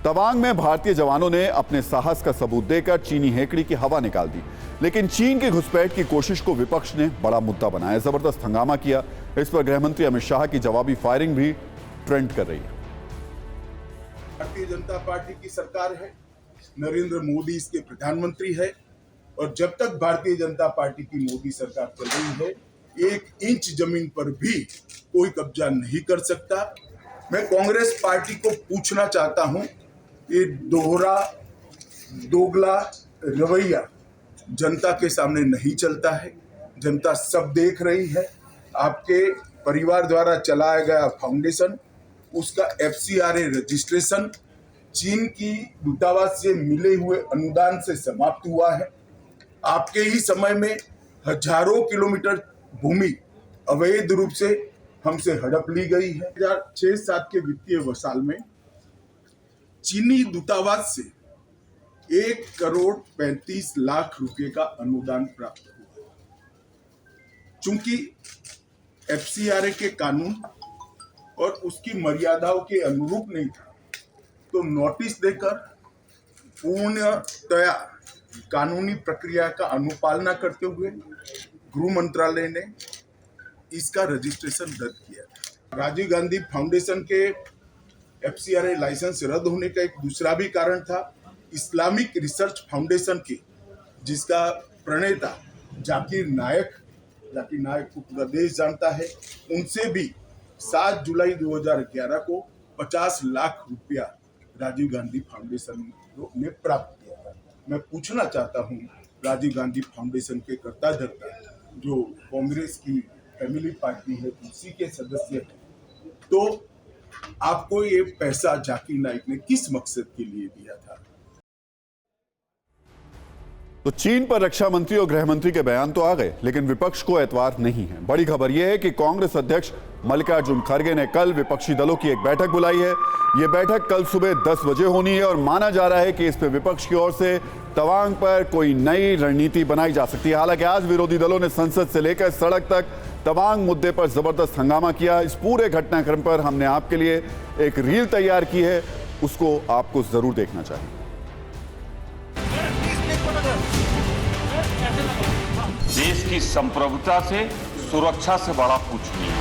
तवांग में भारतीय जवानों ने अपने साहस का सबूत देकर चीनी हेकड़ी की हवा निकाल दी, लेकिन चीन की घुसपैठ की कोशिश को विपक्ष ने बड़ा मुद्दा बनाया, जबरदस्त हंगामा किया। इस पर गृह मंत्री अमित शाह की जवाबी फायरिंग भी ट्रेंड कर रही है। भारतीय जनता पार्टी की सरकार है, नरेंद्र मोदी इसके प्रधानमंत्री है और जब तक भारतीय जनता पार्टी की मोदी सरकार चल रही है, 1 इंच जमीन पर भी कोई कब्जा नहीं कर सकता। मैं कांग्रेस पार्टी को पूछना चाहता हूं, ये दोगला रवैया जनता के सामने नहीं चलता है। जनता सब देख रही है। आपके परिवार द्वारा चलाया गया फाउंडेशन, उसका FCRA रजिस्ट्रेशन चीन की दूतावास से मिले हुए अनुदान से समाप्त हुआ है। आपके ही समय में हजारों किलोमीटर भूमि अवैध रूप से हमसे हड़प ली गई है। 2006-07 के वित्तीय वर्ष में चीनी दूतावास से 1,35,00,000 रुपए का अनुदान प्राप्त हुआ। चूंकि FCRA के कानून और उसकी मर्यादाओं के अनुरूप नहीं था, तो नोटिस देकर पूर्णतया कानूनी प्रक्रिया का अनुपालना करते हुए गृह मंत्रालय ने इसका रजिस्ट्रेशन रद्द किया। राजीव गांधी फाउंडेशन के FCRA लाइसेंस रद्द होने का एक दूसरा भी कारण था। इस्लामिक रिसर्च फाउंडेशन के जिसका प्रणेता जाकिर नायक को पूरा देश जानता है, उनसे भी 7 जुलाई 2011 को 50 लाख रुपया राजीव गांधी फाउंडेशन ने प्राप्त किया था। मैं पूछना चाहता हूं, राजीव गांधी फाउंडेशन के कर्ता धर्ता जो कांग्रेस की फैमिली पार्टी है, उसी के सदस्य हैं, तो आपको ये पैसा जाकिर नाइक ने किस मकसद के लिए दिया था? तो चीन पर रक्षा मंत्री और गृह मंत्री के बयान तो आ गए, लेकिन विपक्ष को एतवार नहीं है। बड़ी खबर यह है कि कांग्रेस अध्यक्ष मल्लिकार्जुन खड़गे ने कल विपक्षी दलों की एक बैठक बुलाई है। यह बैठक कल सुबह 10 बजे होनी है और माना जा रहा है कि इस पर विपक्ष की ओर से तवांग पर कोई नई रणनीति बनाई जा सकती है। हालांकि आज विरोधी दलों ने संसद से लेकर सड़क तक तवांग मुद्दे पर जबरदस्त हंगामा किया। इस पूरे घटनाक्रम पर हमने आपके लिए एक रील तैयार की है, उसको आपको जरूर देखना चाहिए। देश की संप्रभुता से, सुरक्षा से बड़ा कुछ नहीं।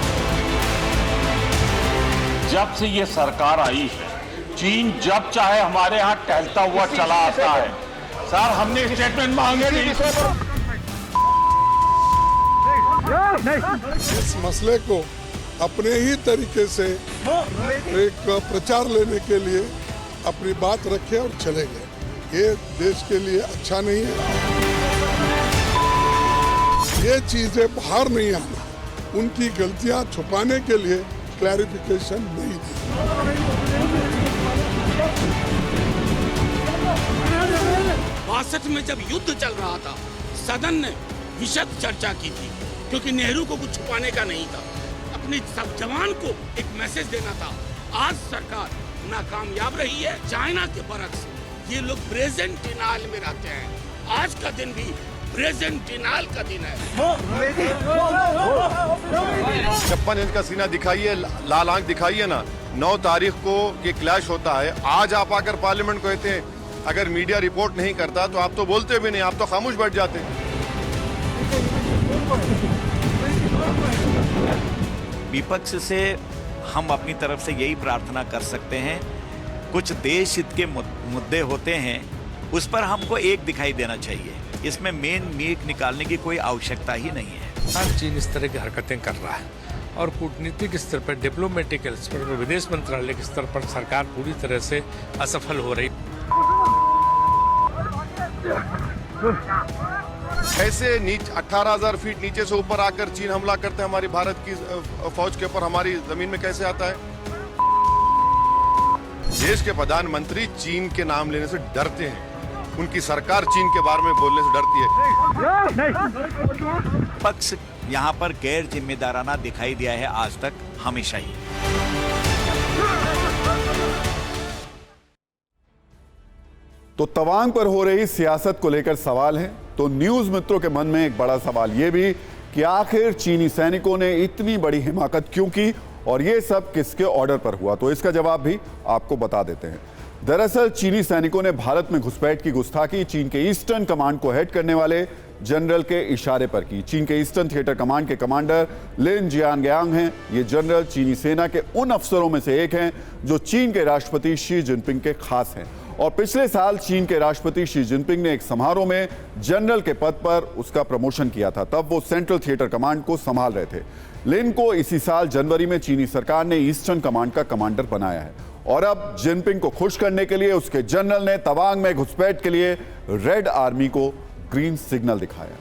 जब से ये सरकार आई है, चीन जब चाहे हमारे यहां टहलता हुआ चला आता है। सर, हमने स्टेटमेंट मांगे नहीं। इस मसले को अपने ही तरीके से एक प्रचार लेने के लिए अपनी बात रखे और चले गए। ये देश के लिए अच्छा नहीं है। ये चीजें बाहर नहीं आना, उनकी गलतियां छुपाने के लिए क्लैरिफिकेशन नहीं दी। 62 में जब युद्ध चल रहा था, सदन ने विशद चर्चा की थी, क्योंकि नेहरू को कुछ छुपाने का नहीं था, अपने सब जवान को एक मैसेज देना था। आज सरकार नाकामयाब रही है। चाइना के बरक्स ये लोग प्रेजेंट डिनायल में रहते हैं। आज का दिन भी प्रेजेंट डिनायल का दिन है। 56 इंच का सीना दिखाइए, लाल आंख दिखाइए ना। 9 तारीख को ये क्लैश होता है। आज आप आकर पार्लियामेंट को कहते हैं अगर मीडिया रिपोर्ट नहीं करता तो आप तो बोलते भी नहीं, आप तो खामोश बैठ जाते। विपक्ष से हम अपनी तरफ से यही प्रार्थना कर सकते हैं, कुछ देश हित के मुद्दे होते हैं, उस पर हमको एक दिखाई देना चाहिए। इसमें मेन मीट निकालने की कोई आवश्यकता ही नहीं है। चीन इस तरह की हरकतें कर रहा है और कूटनीतिक स्तर पर, डिप्लोमेटिक स्तर पर, विदेश मंत्रालय के स्तर पर सरकार पूरी तरह से असफल हो रही। ऐसे 18,000 फीट नीचे से ऊपर आकर चीन हमला करते हैं हमारी भारत की फौज के ऊपर, हमारी जमीन में कैसे आता है? देश के प्रधानमंत्री चीन के नाम लेने से डरते हैं। उनकी सरकार चीन के बारे में बोलने से डरती है। पक्ष यहाँ पर गैर जिम्मेदाराना दिखाई दिया है आज तक, हमेशा ही। तो तवांग पर हो रही सियासत को लेकर सवाल है, तो न्यूज मित्रों के मन में एक बड़ा सवाल यह भी कि आखिर चीनी सैनिकों ने इतनी बड़ी हिमाकत क्यों की और ये सब किसके ऑर्डर पर हुआ। तो इसका जवाब भी आपको बता देते हैं। दरअसल चीनी सैनिकों ने भारत में घुसपैठ की गुस्ताखी चीन के ईस्टर्न कमांड को हेड करने वाले जनरल के इशारे पर की। चीन के ईस्टर्न थिएटर कमांड के कमांडर लिन जियांगयांग हैं। ये जनरल चीनी सेना के उन अफसरों में से एक हैं जो चीन के राष्ट्रपति शी जिनपिंग के खास हैं और पिछले साल चीन के राष्ट्रपति शी जिनपिंग ने एक समारोह में जनरल के पद पर उसका प्रमोशन किया था। तब वो सेंट्रल थिएटर कमांड को संभाल रहे थे। लिन को इसी साल जनवरी में चीनी सरकार ने ईस्टर्न कमांड का कमांडर बनाया है और अब जिनपिंग को खुश करने के लिए उसके जनरल ने तवांग में घुसपैठ के लिए रेड आर्मी को ग्रीन सिग्नल दिखाया।